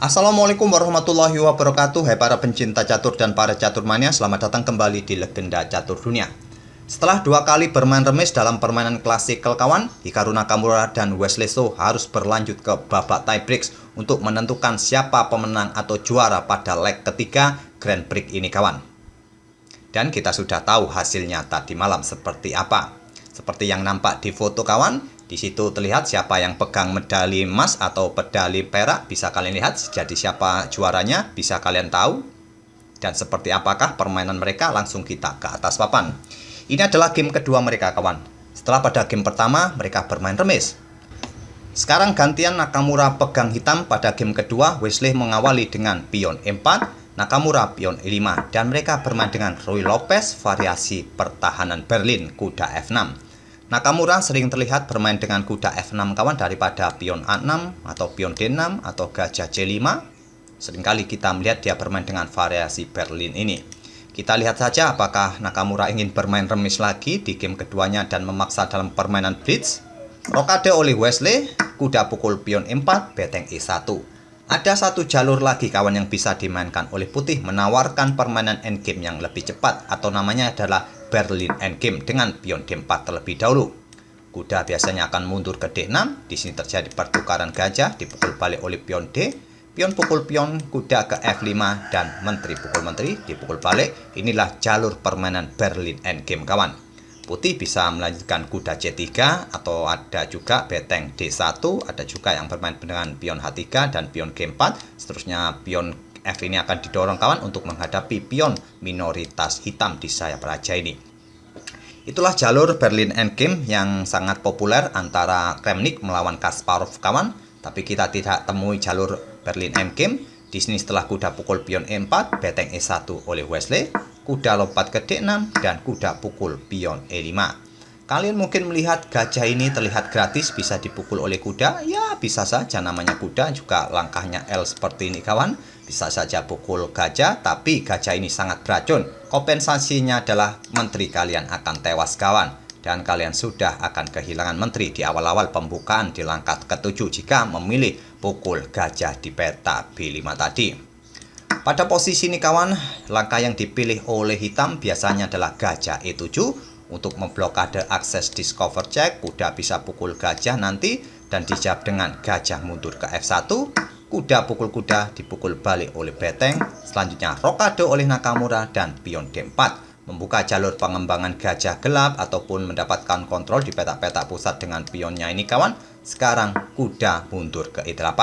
Assalamualaikum warahmatullahi wabarakatuh. Hai para pencinta catur dan para catur mania, selamat datang kembali di Legenda Catur Dunia. Setelah 2 kali bermain remis dalam permainan klasikal kawan, Hikaru Nakamura dan Wesley So harus berlanjut ke babak tiebreak untuk menentukan siapa pemenang atau juara pada leg ketiga Grand Prix ini kawan. Dan kita sudah tahu hasilnya tadi malam seperti apa. Seperti yang nampak di foto kawan, di situ terlihat siapa yang pegang medali emas atau medali perak, bisa kalian lihat. Jadi siapa juaranya bisa kalian tahu. Dan seperti apakah permainan mereka, langsung kita ke atas papan. Ini adalah game kedua mereka kawan. Setelah pada game pertama mereka bermain remis. Sekarang gantian Nakamura pegang hitam. Pada game kedua Wesley mengawali dengan pion E4, Nakamura pion E5, dan mereka bermain dengan Ruy Lopez variasi pertahanan Berlin kuda F6. Nakamura sering terlihat bermain dengan kuda F6 kawan daripada pion A6 atau pion D6 atau gajah C5. Seringkali kita melihat dia bermain dengan variasi Berlin ini. Kita lihat saja apakah Nakamura ingin bermain remis lagi di game keduanya dan memaksa dalam permainan blitz. Rokade oleh Wesley, kuda pukul pion E4, beteng E1. Ada satu jalur lagi kawan yang bisa dimainkan oleh putih, menawarkan permainan endgame yang lebih cepat, atau namanya adalah Berlin endgame dengan pion D4 terlebih dahulu. Kuda biasanya akan mundur ke D6. Di sini terjadi pertukaran gajah, dipukul balik oleh pion D. Pion pukul pion, kuda ke F5, dan menteri pukul menteri, dipukul balik. Inilah jalur permainan Berlin endgame kawan. Putih bisa melanjutkan kuda C3, atau ada juga beteng D1, ada juga yang bermain dengan pion H3 dan pion G4. Seterusnya pion F ini akan didorong kawan untuk menghadapi pion minoritas hitam di sayap raja ini. Itulah jalur Berlin endgame yang sangat populer antara Kramnik melawan Kasparov kawan. Tapi kita tidak temui jalur Berlin endgame. Di sini setelah kuda pukul pion E4, beteng E1 oleh Wesley, kuda lompat ke D6, dan kuda pukul pion E5. Kalian mungkin melihat gajah ini terlihat gratis, bisa dipukul oleh kuda. Ya, bisa saja, namanya kuda, juga langkahnya L seperti ini kawan. Bisa saja pukul gajah, tapi gajah ini sangat beracun. Kompensasinya adalah menteri kalian akan tewas kawan. Dan kalian sudah akan kehilangan menteri di awal-awal pembukaan di langkah ke-7 jika memilih pukul gajah di peta B5 tadi. Pada posisi ini kawan, langkah yang dipilih oleh hitam biasanya adalah gajah E7 untuk memblokade akses discover check. Kuda bisa pukul gajah nanti dan dijawab dengan gajah mundur ke F1. Kuda pukul kuda dipukul balik oleh beteng. Selanjutnya rokade oleh Nakamura dan pion D4. Membuka jalur pengembangan gajah gelap ataupun mendapatkan kontrol di peta-peta pusat dengan pionnya ini kawan. Sekarang kuda mundur ke E8.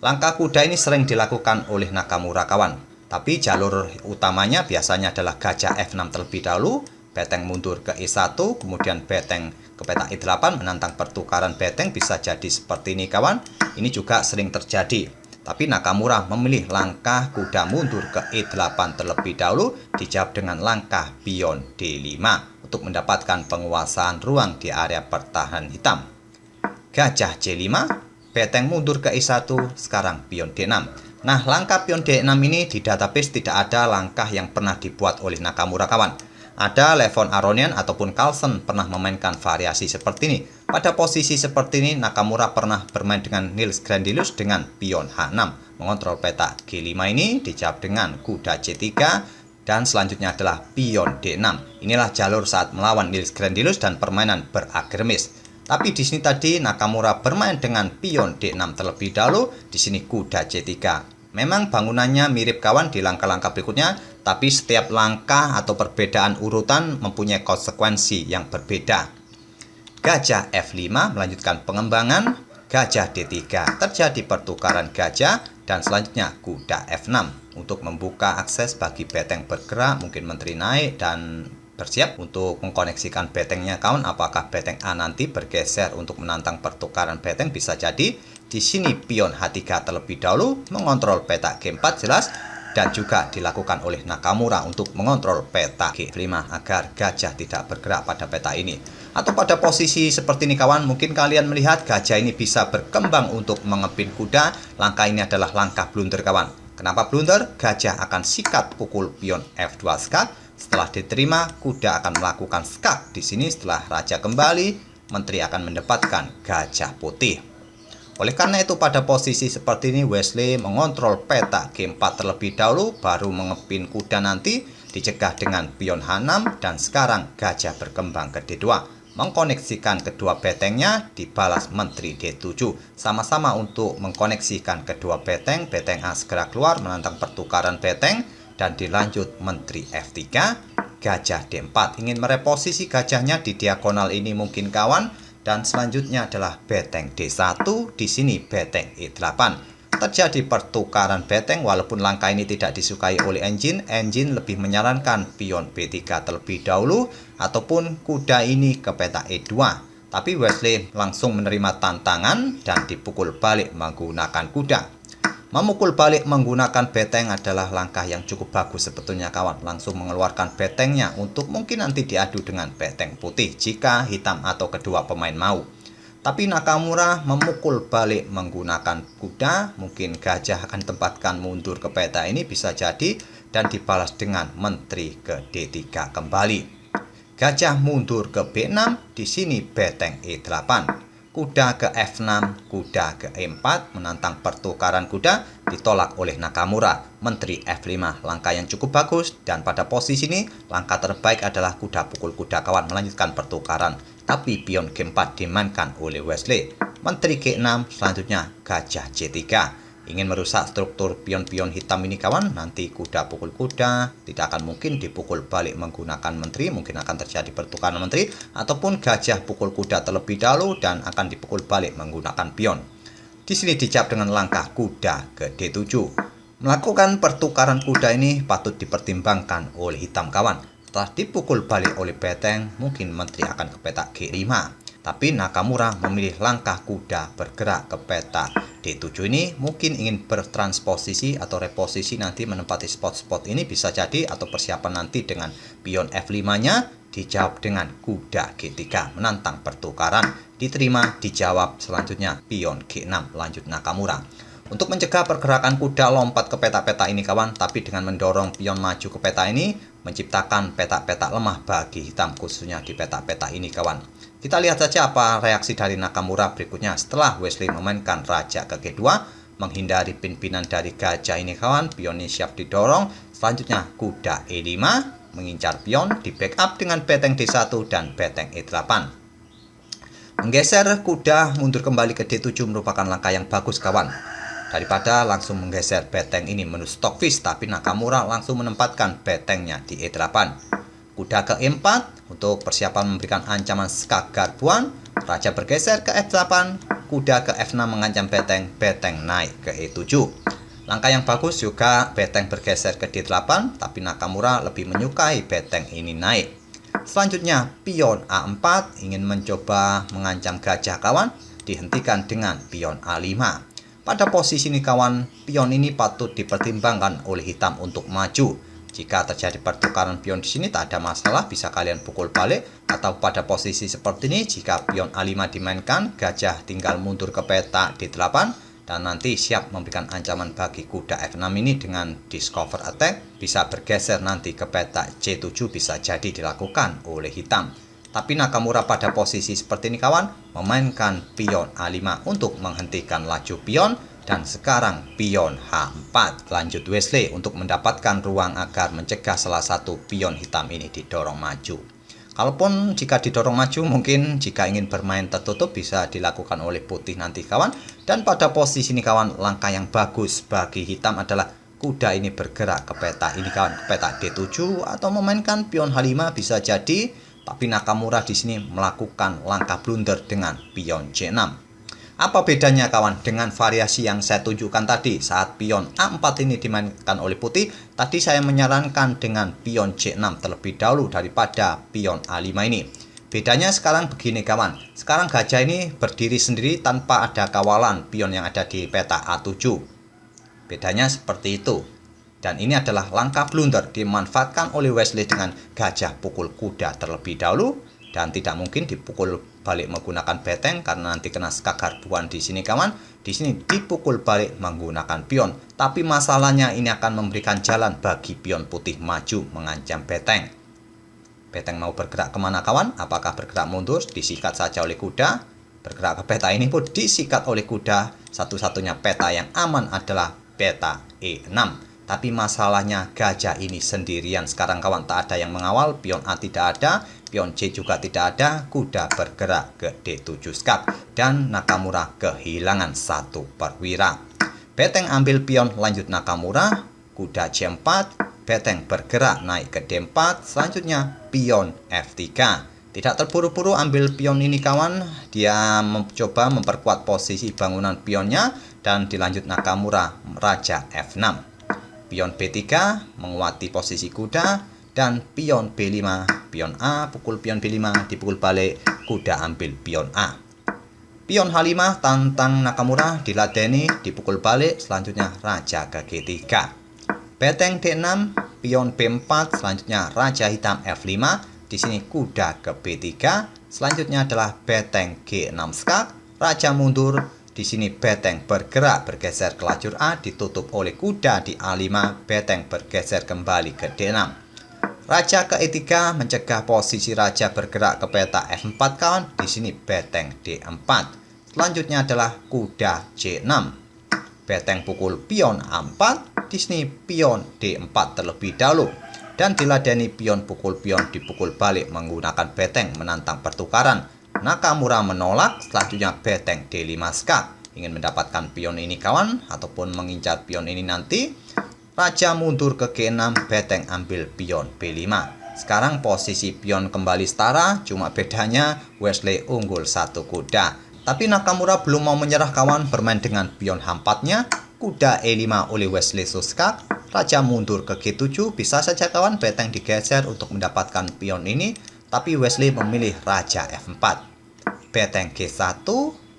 Langkah kuda ini sering dilakukan oleh Nakamura kawan. Tapi jalur utamanya biasanya adalah gajah F6 terlebih dahulu, beteng mundur ke E1, kemudian beteng ke peta E8 menantang pertukaran beteng, bisa jadi seperti ini kawan. Ini juga sering terjadi. Tapi Nakamura memilih langkah kuda mundur ke E8 terlebih dahulu, dijawab dengan langkah pion D5 untuk mendapatkan penguasaan ruang di area pertahanan hitam. Gajah C5, beteng mundur ke E1, sekarang pion D6. Nah, langkah pion D6 ini di database tidak ada langkah yang pernah dibuat oleh Nakamura kawan. Ada Levon Aronian ataupun Carlsen pernah memainkan variasi seperti ini. Pada posisi seperti ini Nakamura pernah bermain dengan Nils Grandelius dengan pion H6. Mengontrol peta G5 ini dijawab dengan kuda C3 dan selanjutnya adalah pion D6. Inilah jalur saat melawan Nils Grandelius dan permainan beragramis. Tapi di sini tadi Nakamura bermain dengan pion D6 terlebih dahulu, di sini kuda C3. Memang bangunannya mirip kawan di langkah-langkah berikutnya, tapi setiap langkah atau perbedaan urutan mempunyai konsekuensi yang berbeda. Gajah F5 melanjutkan pengembangan, gajah D3 terjadi pertukaran gajah, dan selanjutnya kuda F6 untuk membuka akses bagi beteng bergerak, mungkin menteri naik dan bersiap untuk mengkoneksikan betengnya kawan. Apakah beteng A nanti bergeser untuk menantang pertukaran beteng, bisa jadi. Di sini pion H3 terlebih dahulu mengontrol peta G4 jelas, dan juga dilakukan oleh Nakamura untuk mengontrol peta G5 agar gajah tidak bergerak pada peta ini. Atau pada posisi seperti ini kawan, mungkin kalian melihat gajah ini bisa berkembang untuk mengepin kuda. Langkah ini adalah langkah blunder kawan. Kenapa blunder? Gajah akan sikat pukul pion F2 skak. Setelah diterima, kuda akan melakukan skak. Di sini setelah raja kembali, menteri akan mendapatkan gajah putih. Oleh karena itu pada posisi seperti ini Wesley mengontrol peta G4 terlebih dahulu, baru mengepin kuda nanti, dicegah dengan pion H6, dan sekarang gajah berkembang ke D2. Mengkoneksikan kedua betengnya, dibalas menteri D7. Sama-sama untuk mengkoneksikan kedua beteng, beteng A segera keluar menantang pertukaran beteng, dan dilanjut menteri F3, gajah D4. Ingin mereposisi gajahnya di diagonal ini mungkin kawan, dan selanjutnya adalah beteng D1, di sini beteng E8. Terjadi pertukaran beteng, walaupun langkah ini tidak disukai oleh engine lebih menyarankan pion B3 terlebih dahulu ataupun kuda ini ke peta E2. Tapi Wesley langsung menerima tantangan dan dipukul balik menggunakan kuda. Memukul balik menggunakan beteng adalah langkah yang cukup bagus sebetulnya kawan. Langsung mengeluarkan betengnya untuk mungkin nanti diadu dengan beteng putih jika hitam atau kedua pemain mau. Tapi Nakamura memukul balik menggunakan kuda, mungkin gajah akan tempatkan mundur ke peta ini bisa jadi, dan dibalas dengan menteri ke D3 kembali. Gajah mundur ke B6, di sini beteng E8. Kuda ke F6, kuda ke E4, menantang pertukaran kuda, ditolak oleh Nakamura. Menteri F5, langkah yang cukup bagus, dan pada posisi ini langkah terbaik adalah kuda pukul kuda kawan melanjutkan pertukaran. Tapi pion G4 dimainkan oleh Wesley. Menteri G6, selanjutnya gajah C3. Ingin merusak struktur pion-pion hitam ini kawan, nanti kuda pukul kuda, tidak akan mungkin dipukul balik menggunakan menteri, mungkin akan terjadi pertukaran menteri, ataupun gajah pukul kuda terlebih dahulu dan akan dipukul balik menggunakan pion. Di sini dijawab dengan langkah kuda ke D7. Melakukan pertukaran kuda ini patut dipertimbangkan oleh hitam kawan. Setelah dipukul balik oleh beteng, mungkin menteri akan ke peta G5. Tapi Nakamura memilih langkah kuda bergerak ke peta D7 ini, mungkin ingin bertransposisi atau reposisi nanti menempati spot-spot ini bisa jadi, atau persiapan nanti dengan pion F5-nya. Dijawab dengan kuda G3 menantang pertukaran. Diterima, dijawab selanjutnya pion G6 lanjut Nakamura. Untuk mencegah pergerakan kuda lompat ke peta-peta ini kawan, tapi dengan mendorong pion maju ke peta ini, menciptakan peta-peta lemah bagi hitam khususnya di peta-peta ini kawan. Kita lihat saja apa reaksi dari Nakamura berikutnya setelah Wesley memainkan raja ke G2, menghindari pimpinan dari gajah ini kawan, pion ini siap didorong. Selanjutnya kuda E5, mengincar pion, di backup dengan beteng D1 dan beteng E8. Menggeser kuda mundur kembali ke D7 merupakan langkah yang bagus kawan. Daripada langsung menggeser beteng ini menu stockfish, tapi Nakamura langsung menempatkan betengnya di E8. Kuda ke E4 untuk persiapan memberikan ancaman skak garbuan. Raja bergeser ke F8, kuda ke F6 mengancam beteng, beteng naik ke E7. Langkah yang bagus juga beteng bergeser ke D8, tapi Nakamura lebih menyukai beteng ini naik. Selanjutnya pion A4 ingin mencoba mengancam gajah kawan, dihentikan dengan pion A5. Pada posisi ini kawan, pion ini patut dipertimbangkan oleh hitam untuk maju. Jika terjadi pertukaran pion di sini tak ada masalah, bisa kalian pukul balik, atau pada posisi seperti ini jika pion A5 dimainkan, gajah tinggal mundur ke peta D8 dan nanti siap memberikan ancaman bagi kuda F6 ini dengan discover attack, bisa bergeser nanti ke peta C7 bisa jadi dilakukan oleh hitam. Tapi Nakamura pada posisi seperti ini kawan, memainkan pion A5 untuk menghentikan laju pion, dan sekarang pion H4. Lanjut Wesley untuk mendapatkan ruang agar mencegah salah satu pion hitam ini didorong maju. Kalaupun jika didorong maju, mungkin jika ingin bermain tertutup bisa dilakukan oleh putih nanti kawan. Dan pada posisi ini kawan, langkah yang bagus bagi hitam adalah kuda ini bergerak ke peta ini kawan, ke peta D7 atau memainkan pion H5 bisa jadi. Tapi Nakamura di sini melakukan langkah blunder dengan pion C6. Apa bedanya kawan dengan variasi yang saya tunjukkan tadi saat pion A4 ini dimainkan oleh putih? Tadi saya menyarankan dengan pion C6 terlebih dahulu daripada pion A5 ini. Bedanya sekarang begini kawan. Sekarang gajah ini berdiri sendiri tanpa ada kawalan pion yang ada di peta A7. Bedanya seperti itu. Dan ini adalah langkah blunder dimanfaatkan oleh Wesley dengan gajah pukul kuda terlebih dahulu, dan tidak mungkin dipukul balik menggunakan beteng karena nanti kena skak garbuan di sini kawan. Di sini dipukul balik menggunakan pion, tapi masalahnya ini akan memberikan jalan bagi pion putih maju mengancam beteng. Beteng mau bergerak kemana kawan? Apakah bergerak mundur? Disikat saja oleh kuda. bergerak ke peta ini pun disikat oleh kuda. Satu-satunya peta yang aman adalah peta E6. Tapi masalahnya gajah ini sendirian. Sekarang kawan, tak ada yang mengawal. Pion A tidak ada, pion C juga tidak ada. Kuda bergerak ke D7 skak. Dan Nakamura kehilangan satu perwira. Beteng ambil pion, lanjut Nakamura. Kuda C4. Beteng bergerak naik ke D4. Selanjutnya pion F3. Tidak terburu-buru ambil pion ini kawan. Dia mencoba memperkuat posisi bangunan pionnya. Dan dilanjut Nakamura, Raja F6. Pion B3 menguati posisi kuda. Dan pion B5, pion A, pukul pion B5, dipukul balik, kuda ambil pion A. Pion H5 tantang Nakamura, diladeni, dipukul balik, selanjutnya Raja ke G3. Beteng D6, pion B4, selanjutnya Raja hitam F5. Di sini kuda ke B3. Selanjutnya adalah beteng G6 skak. Raja mundur. Di sini beteng bergerak bergeser ke lajur A, ditutup oleh kuda di A5. Beteng bergeser kembali ke D6. Raja ke E3 mencegah posisi raja bergerak ke peta F4 kawan. Di sini beteng D4. Selanjutnya adalah kuda C6. Beteng pukul pion A4. Di sini pion D4 terlebih dahulu. Dan diladeni pion pukul pion dipukul balik menggunakan beteng menantang pertukaran. Nakamura menolak, selanjutnya beteng D5 skak. Ingin mendapatkan pion ini kawan, ataupun mengincar pion ini nanti. Raja mundur ke G6, beteng ambil pion B5. Sekarang posisi pion kembali setara, cuma bedanya Wesley unggul satu kuda. Tapi Nakamura belum mau menyerah kawan, bermain dengan pion H4-nya. Kuda E5 oleh Wesley skak. Raja mundur ke G7, bisa saja kawan beteng digeser untuk mendapatkan pion ini. Tapi Wesley memilih Raja F4. Beteng G1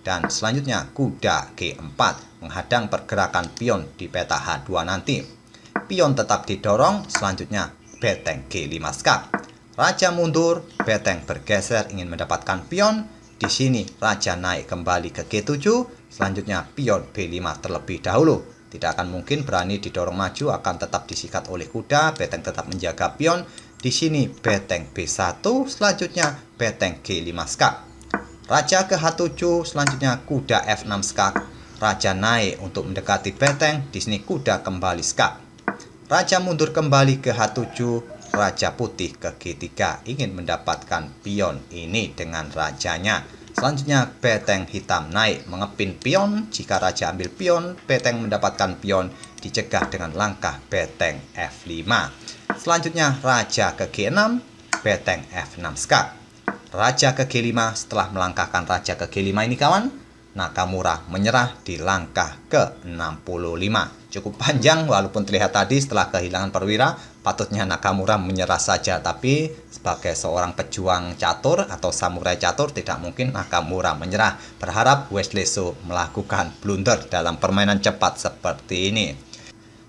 dan selanjutnya kuda G4 menghadang pergerakan pion di peta H2 nanti. Pion tetap didorong, selanjutnya beteng G5 skak. Raja mundur, beteng bergeser ingin mendapatkan pion. Di sini raja naik kembali ke G7, selanjutnya pion B5 terlebih dahulu. Tidak akan mungkin berani didorong maju, akan tetap disikat oleh kuda. Beteng tetap menjaga pion. Di sini beteng B1, selanjutnya beteng G5 skak. Raja ke H7, selanjutnya kuda F6 skak. Raja naik untuk mendekati beteng, di sini kuda kembali skak. Raja mundur kembali ke H7, Raja putih ke G3, ingin mendapatkan pion ini dengan rajanya. Selanjutnya beteng hitam naik mengepin pion. Jika raja ambil pion, beteng mendapatkan pion, dicegah dengan langkah beteng F5. Selanjutnya raja ke G6, beteng F6 skak. Raja ke G5, setelah melangkahkan raja ke G5 ini kawan, Nakamura menyerah di langkah ke-65. Cukup panjang walaupun terlihat tadi setelah kehilangan perwira, patutnya Nakamura menyerah saja. Tapi sebagai seorang pejuang catur atau samurai catur, tidak mungkin Nakamura menyerah. Berharap Wesley So melakukan blunder dalam permainan cepat seperti ini.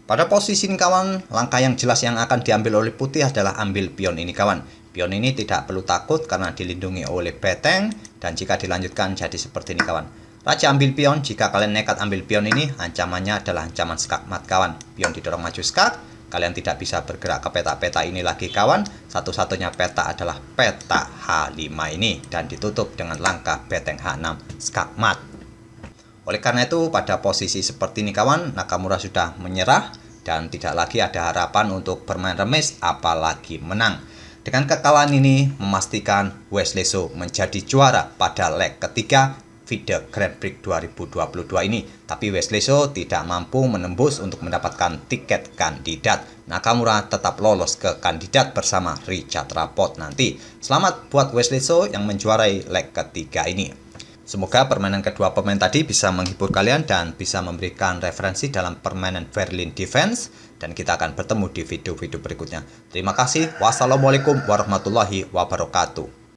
Pada posisi ini kawan, langkah yang jelas yang akan diambil oleh putih adalah ambil pion ini kawan. Pion ini tidak perlu takut karena dilindungi oleh beteng. Dan jika dilanjutkan jadi seperti ini kawan. Raja ambil pion, jika kalian nekat ambil pion ini, ancamannya adalah ancaman skak mat kawan. Pion didorong maju skak, kalian tidak bisa bergerak ke peta-peta ini lagi kawan. Satu-satunya peta adalah peta H5 ini. Dan ditutup dengan langkah beteng H6 skak mat. Oleh karena itu, pada posisi seperti ini kawan, Nakamura sudah menyerah dan tidak lagi ada harapan untuk bermain remis apalagi menang. Dengan kekalahan ini memastikan Wesley So menjadi juara pada leg ketiga FIDE Grand Prix 2022 ini. Tapi Wesley So tidak mampu menembus untuk mendapatkan tiket kandidat. Nakamura tetap lolos ke kandidat bersama Richard Rapport nanti. Selamat buat Wesley So yang menjuarai leg ketiga ini. Semoga permainan kedua pemain tadi bisa menghibur kalian dan bisa memberikan referensi dalam permainan Berlin Defense. Dan kita akan bertemu di video-video berikutnya. Terima kasih. Wassalamualaikum warahmatullahi wabarakatuh.